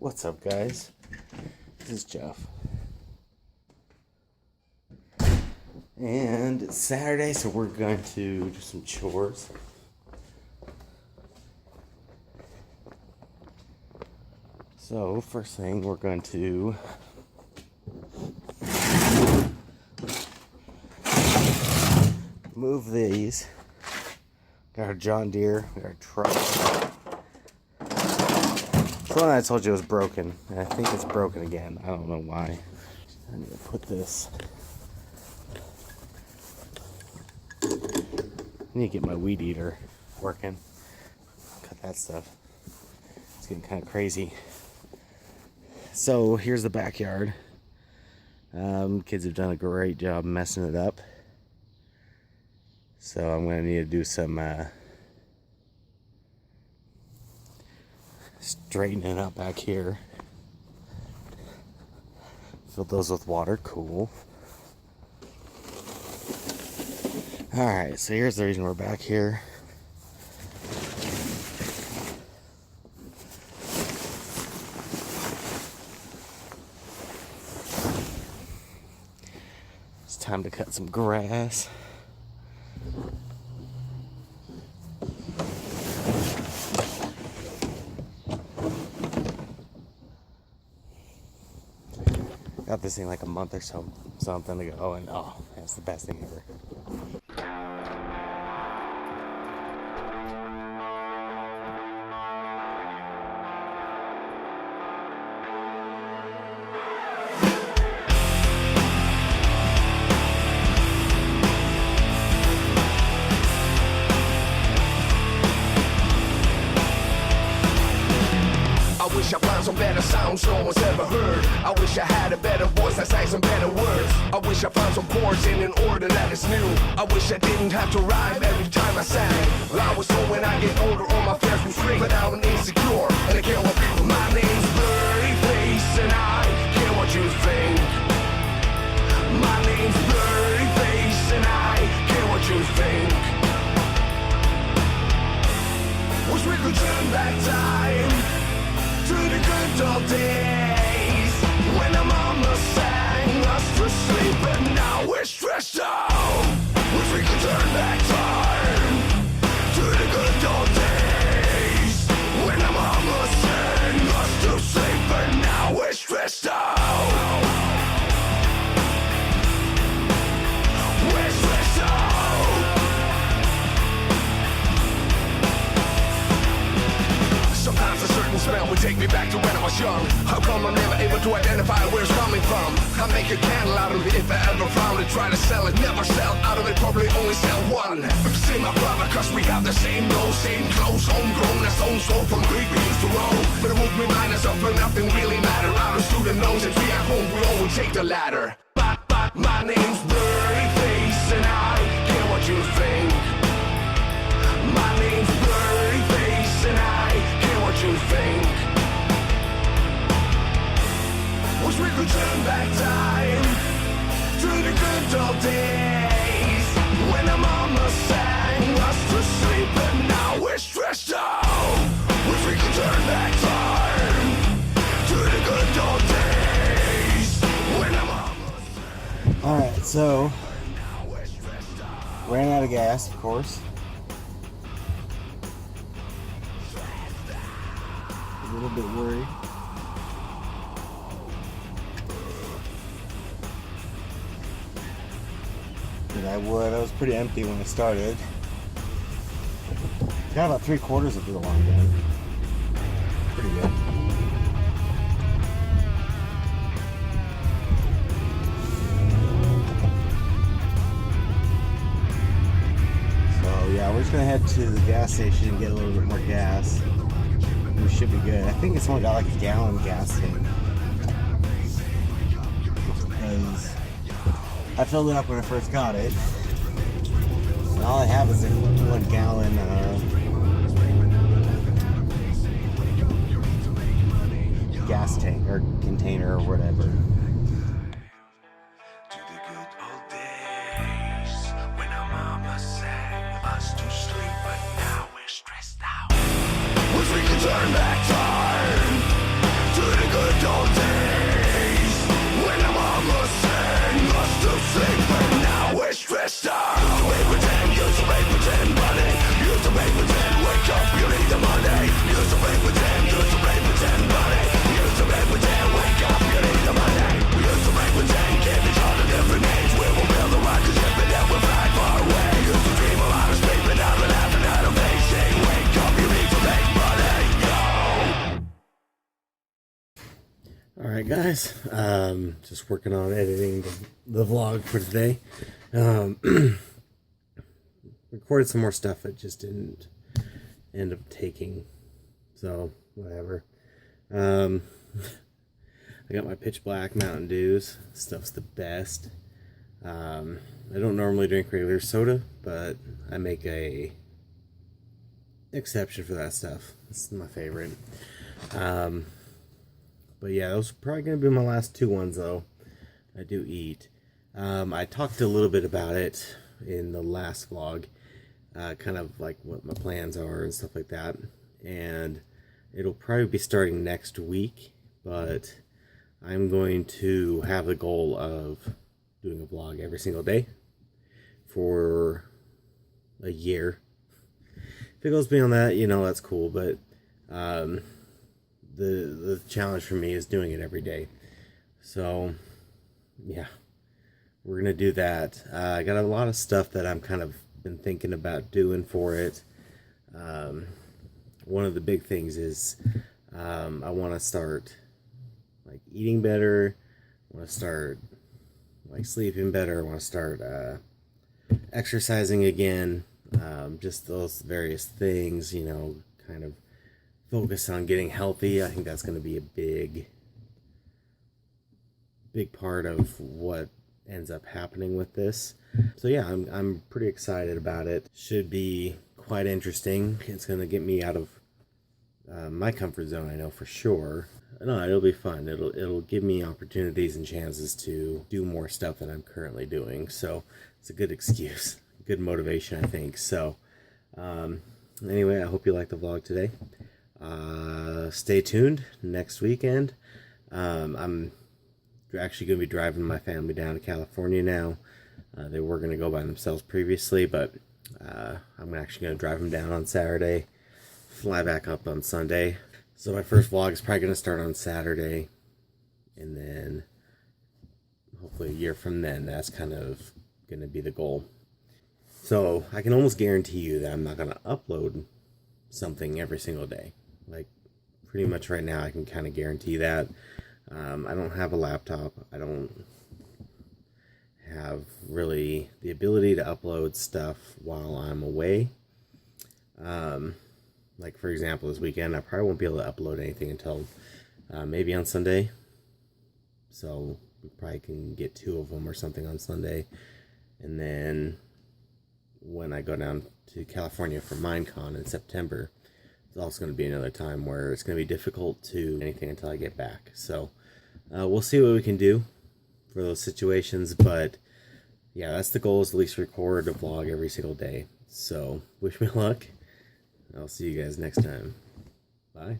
What's up, guys? This is Jeff. And it's Saturday, so we're going to do some chores. So, first thing, we're going to move these. Got our John Deere, got our truck. The one I told you was broken, and I think it's broken again. I don't know why. I need to put this. I need to get my weed eater working. Cut that stuff. It's getting kind of crazy. So here's the backyard. Kids have done a great job messing it up. So I'm going to need to do some straightening up back here. Fill those with water. Cool. Alright, so here's the reason we're back here. It's time to cut some grass. Got this thing like a month or something ago, and oh, that's the best thing ever. I wish I found some better sounds no one's ever heard. I wish I had a better voice that sang some better words. I wish I found some chords in an order that is new. I wish I didn't have to rhyme every time I sang. I was told when I get older all my fears will shrink, but now I'm insecure and I care what people. My name's Blurry Face and I care what you think. My name's Blurry Face and I care what you think. Wish we could turn back time to the good old days when our mama sang us to sleep, but now we're stressed out. Wish we could turn back time to the good old days when our mama sang us to sleep, but now we're stressed out. We're stressed out. Sometimes a certain smell would take me back to when I was young. How come I'm never able to identify where it's coming from? I make a candle out of it if I ever found it. Try to sell it, never sell out of it, probably only sell one. See my brother, cause we have the same nose, same clothes, homegrown, that's own soul from Greek we used to roll. But it moved me minus up and nothing really matter. Out of student knows if we at home, we all will take the ladder. My name's Blurry Face and I care what you think. My name's Blurry Face and I care what you think. Wish we could turn back time to the good old days when our mama sang us to sleep, but now we're stressed out. Wish we could turn back time to the good old days when our mama sang. Alright, so ran out of gas, of course. A little bit worried. But I was pretty empty when I started. Got about 3/4 of the long gun. Pretty good. So yeah, we're just gonna head to the gas station and get a little bit more gas. We should be good. I think it's only got like a gallon gas tank. Because I filled it up when I first got it. And all I have is a 1 gallon gas tank or container or whatever. Turn back time to the Alright guys, just working on editing the vlog for today. Recorded some more stuff that just didn't end up taking, so whatever. I got my pitch black Mountain Dews. Stuff's the best. I don't normally drink regular soda, but I make a exception for that stuff. It's my favorite. But yeah, those are probably going to be my last two ones, though. I do eat. I talked a little bit about it in the last vlog, kind of like what my plans are and stuff like that. And it'll probably be starting next week, but I'm going to have the goal of doing a vlog every single day for a year. If it goes beyond that, you know, that's cool, but the challenge for me is doing it every day. So yeah, we're gonna do that. I got a lot of stuff that I'm kind of been thinking about doing for it. One of the big things is I want to start like eating better. I want to start like sleeping better. I want to start exercising again. Just those various things, you know, kind of focus on getting healthy. I think that's going to be a big part of what ends up happening with this. So yeah, I'm pretty excited about it. Should be quite interesting. It's going to get me out of my comfort zone, I know for sure. No, it'll be fun. It'll give me opportunities and chances to do more stuff than I'm currently doing. So it's a good excuse, good motivation, I think. So anyway, I hope you liked the vlog today. Stay tuned next weekend. I'm actually going to be driving my family down to California now. They were going to go by themselves previously, but I'm actually going to drive them down on Saturday, fly back up on Sunday. So my first vlog is probably going to start on Saturday, and then hopefully a year from then, that's kind of going to be the goal. So I can almost guarantee you that I'm not going to upload something every single day. Like pretty much right now I can kind of guarantee that. I don't have a laptop. I don't have really the ability to upload stuff while I'm away. Like for example, this weekend I probably won't be able to upload anything until maybe on Sunday. So we probably can get 2 of them or something on Sunday. And then when I go down to California for Minecon in September, it's also going to be another time where it's going to be difficult to do anything until I get back. So we'll see what we can do for those situations. But yeah, that's the goal, is at least record a vlog every single day. So wish me luck. I'll see you guys next time. Bye.